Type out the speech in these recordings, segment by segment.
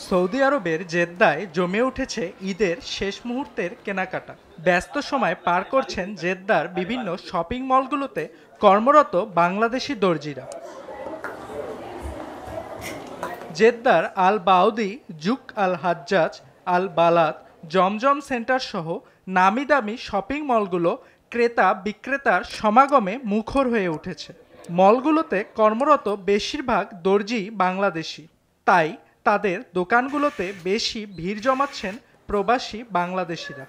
Saudi আরবের জেদ্দায় জমে উঠেছে ঈদের শেষ মুহূর্তের কেনাকাটা। ব্যস্ত সময় পার করছেন জেদ্দার বিভিন্ন শপিং মলগুলোতে কর্মরত বাংলাদেশি দর্জিরা। জেদ্দার আল বাউদি, জুক আল হাজ্জাজ, আল বালাদ, জমজম সেন্টার সহ নামি দামি শপিং মলগুলো ক্রেতা বিক্রেতার সমাগমে মুখর হয়ে উঠেছে। মলগুলোতে কর্মরত বেশিরভাগ দর্জি বাংলাদেশি, তাই তাদের দোকানগুলোতে বেশি ভিড় জমাচ্ছেন প্রবাসী বাংলাদেশিরা।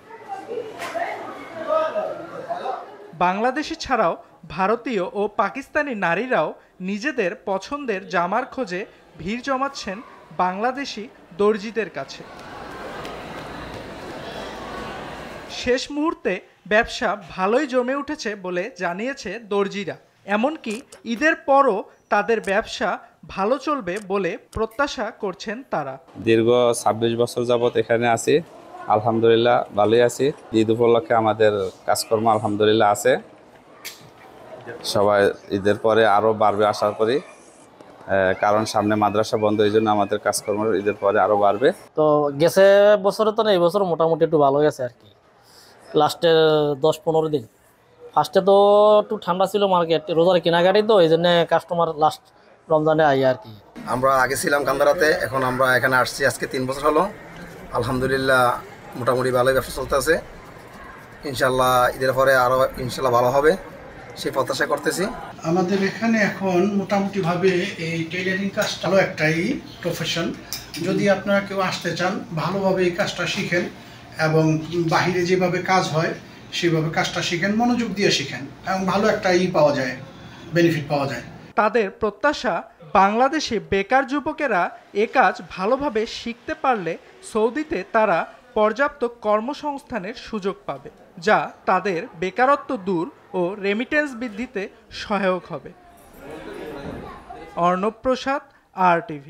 বাংলাদেশি ছাড়াও ভারতীয় ও পাকিস্তানি নারীরাও নিজেদের পছন্দের জামার খোঁজে ভিড় জমাচ্ছেন বাংলাদেশি দর্জিদের কাছে। শেষ মুহূর্তে ব্যবসা ভালোই জমে উঠেছে বলে জানিয়েছে দর্জিরা। এমনকি ঈদের পরও তাদের ব্যবসা ভালো চলবে বলে প্রত্যাশা করছেন তারা। দীর্ঘ ২৬ বছর যাবৎ এখানে আছি, আলহামদুলিল্লাহ ভালোই আছি। ঈদ উপলক্ষে আমাদের কাজকর্ম আলহামদুলিল্লাহ আছে। সবাই ঈদের পরে আরও বাড়বে আশা করি, কারণ সামনে মাদ্রাসা বন্ধ, এই জন্য আমাদের কাজকর্ম ঈদের পরে আরও বাড়বে। তো গেছে বছরে তো না, এই বছর মোটামুটি একটু ভালো গেছে আর কি। লাস্টের ১০-১৫ দিন ফার্স্টে তো একটু ঠান্ডা ছিল মার্কেট, রোজার কেনাকাটি, তো এই জন্য কাস্টমার লাস্ট রমজানে আই আর কি। আমরা আগে ছিলাম কান্দারাতে, এখন আমরা এখানে আসছি আজকে 3 বছর হলো। আলহামদুলিল্লাহ মোটামুটি ভালোই ব্যবসা চলতে আছে। ইনশাল্লাহ ঈদের পরে আরও ইনশাল্লাহ ভালো হবে সেই প্রত্যাশা করতেছি। আমাদের এখানে এখন মোটামুটিভাবে এই টেইলারিং কাজটা ভালো একটাই প্রফেশন। যদি আপনারা কেউ আসতে চান, ভালোভাবে এই কাজটা শিখেন এবং বাহিরে যেভাবে কাজ হয় সেভাবে কাজটা শিখেন, মনোযোগ দিয়ে শিখেন এবং ভালো একটা পাওয়া যায়, বেনিফিট পাওয়া যায়। তাদের প্রত্যাশা, বাংলাদেশে বেকার যুবকেরা এ কাজ ভালোভাবে শিখতে পারলে সৌদিতে তারা পর্যাপ্ত কর্মসংস্থানের সুযোগ পাবে, যা তাদের বেকারত্ব দূর ও রেমিটেন্স বৃদ্ধিতে সহায়ক হবে। অর্ণব প্রসাদ, RTV।